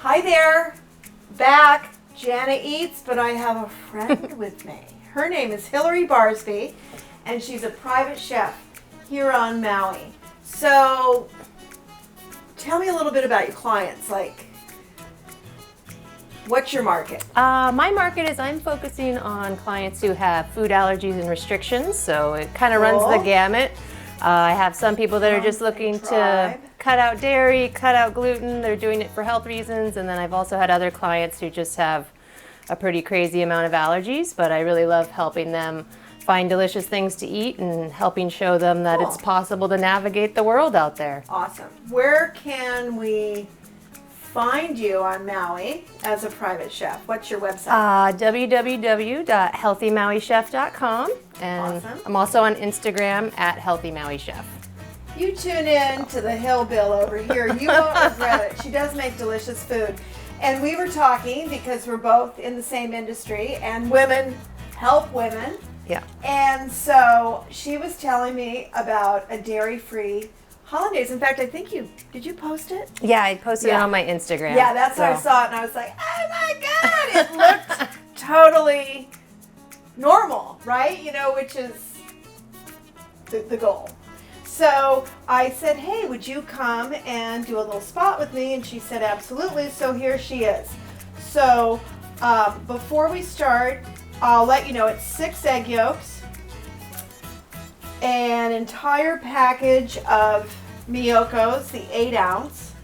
Hi there, back. Jana eats, but I have a friend with me. Her name is Hilary Barsby, and she's a private chef here on Maui. So, tell me a little bit about your clients. Like, what's your market? My market is I'm focusing on clients who have food allergies and restrictions, so it kind of runs the gamut. I have some people that are just looking to cut out dairy, cut out gluten. They're doing it for health reasons, and then I've also had other clients who just have a pretty crazy amount of allergies, but I really love helping them find delicious things to eat and helping show them that it's possible to navigate the world out there. Awesome. Where can we find you on Maui as a private chef? What's your website? www.healthymauichef.com, and Awesome. I'm also on Instagram at healthymauichef. You tune in to the hillbill over here. You won't regret it. She does make delicious food. And we were talking because we're both in the same industry, and women help women. Yeah. And so she was telling me about a dairy-free Hollandaise. In fact, I think did you post it? Yeah, I posted it on my Instagram. Yeah, that's where I saw it, and I was like, oh my God, it looked totally normal, right? You know, which is the goal. So I said, hey, would you come and do a little spot with me? And she said, absolutely. So here she is. So before we start, I'll let you know it's 6 egg yolks, an entire package of Miyokos, the 8-ounce,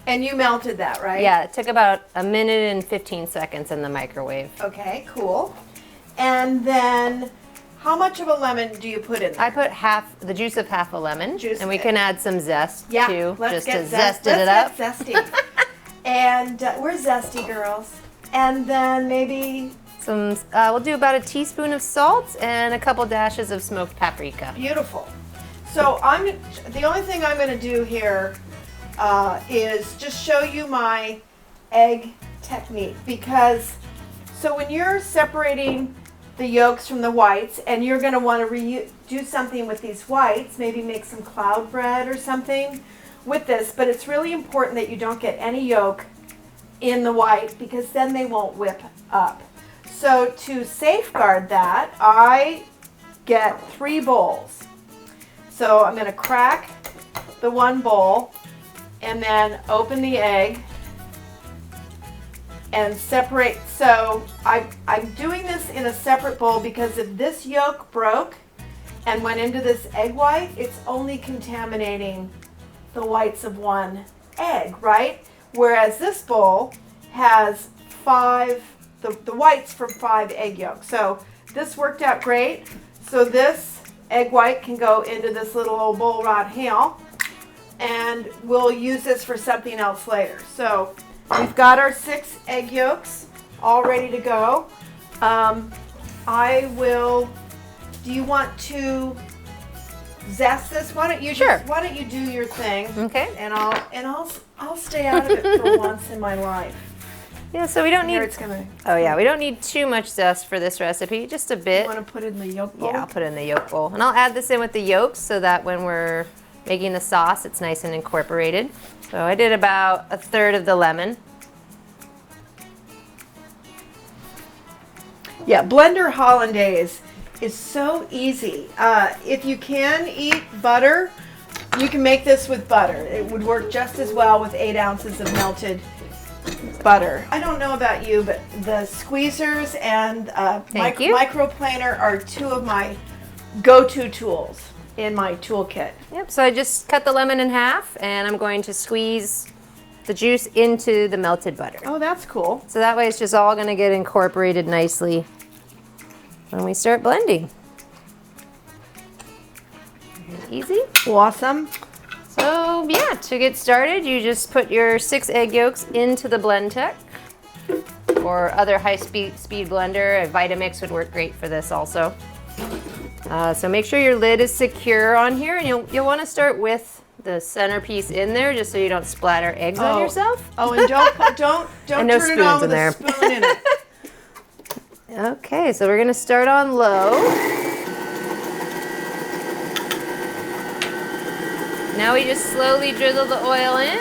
and you melted that, right? Yeah, it took about a minute and 15 seconds in the microwave. Okay, cool. And then how much of a lemon do you put in there? I put the juice of half a lemon, and we can add some zest too, let's just to zest it up. Let's get zesty. And we're zesty girls. And then maybe we'll do about a teaspoon of salt and a couple dashes of smoked paprika. Beautiful. So the only thing I'm going to do here is just show you my egg technique, because so when you're separating the yolks from the whites, and you're going to want to do something with these whites, maybe make some cloud bread or something with this, but it's really important that you don't get any yolk in the white, because then they won't whip up. So to safeguard that, I get 3 bowls. So I'm going to crack the one bowl and then open the egg and separate. So I'm doing this in a separate bowl because if this yolk broke and went into this egg white, it's only contaminating the whites of one egg, right? Whereas this bowl has the whites from 5 egg yolks. So this worked out great. So this egg white can go into this little old bowl right here, and we'll use this for something else later. So we've got our 6 egg yolks all ready to go. Do you want to zest this? Why don't you why don't you do your thing? Okay. And I'll stay out of it for once in my life. Yeah, so we don't need. We don't need too much zest for this recipe. Just a bit. You want to put it in the yolk bowl? Yeah, I'll put it in the yolk bowl, and I'll add this in with the yolks so that when we're making the sauce, it's nice and incorporated. So I did about a third of the lemon. Yeah, blender Hollandaise is so easy. If you can eat butter, you can make this with butter. It would work just as well with 8 ounces of melted butter. I don't know about you, but the squeezers and microplaner are 2 of my go-to tools in my toolkit. Yep, so I just cut the lemon in half, and I'm going to squeeze the juice into the melted butter. Oh, that's cool. So that way it's just all going to get incorporated nicely when we start blending. Easy. Awesome. So yeah, to get started, you just put your 6 egg yolks into the Blendtec or other high-speed blender. A Vitamix would work great for this also. So make sure your lid is secure on here, and you'll want to start with the centerpiece in there, just so you don't splatter eggs on yourself. Oh, and don't and no turn it on spoons in with there. a spoon in it. Okay, so we're gonna start on low. Now we just slowly drizzle the oil in.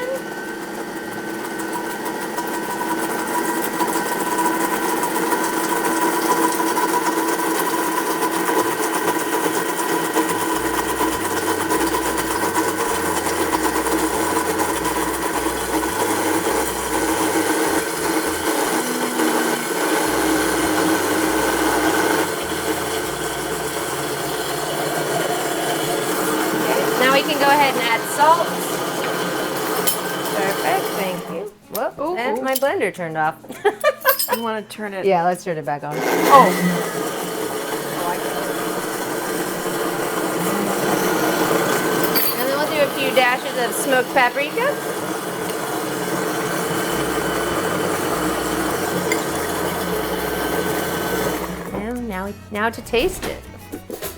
ahead and add salt. Perfect, thank you. Whoop, Ooh, and ooh. my blender turned off. I want to turn it. Yeah, let's turn it back on. Oh. And then we'll do a few dashes of smoked paprika. And now to taste it.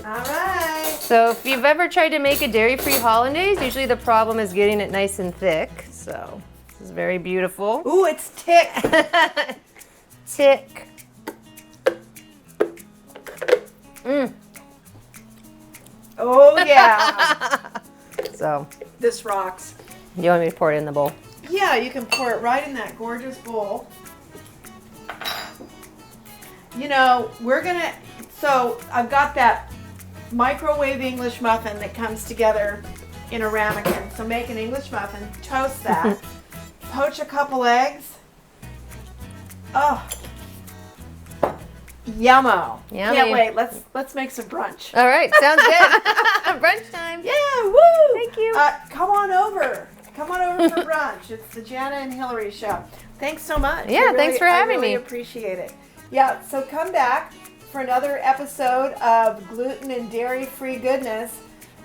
All right. So if you've ever tried to make a dairy-free hollandaise, usually the problem is getting it nice and thick. So this is very beautiful. Ooh, it's thick. Tick. Mmm. Oh yeah. So, This rocks. you want me to pour it in the bowl? Yeah, you can pour it right in that gorgeous bowl. You know, so I've got that microwave English muffin that comes together in a ramekin. So make an English muffin, toast that, poach a couple eggs. Oh, yummo. Yummy. Can't wait. Let's make some brunch. All right, sounds good. Brunch time. Yeah, woo! Thank you. Come on over. Come on over for brunch. It's the Jana and Hilary show. Thanks so much. Yeah, thanks for having I really me. appreciate it. Yeah, so come back for another episode of gluten and dairy-free goodness.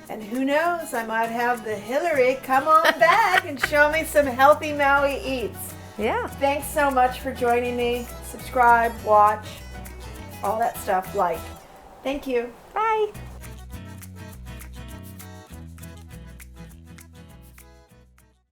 And who knows, I might have the Hilary come on back and show me some healthy Maui eats. Yeah. Thanks so much for joining me. Subscribe, watch, all that stuff, like. Thank you. Bye.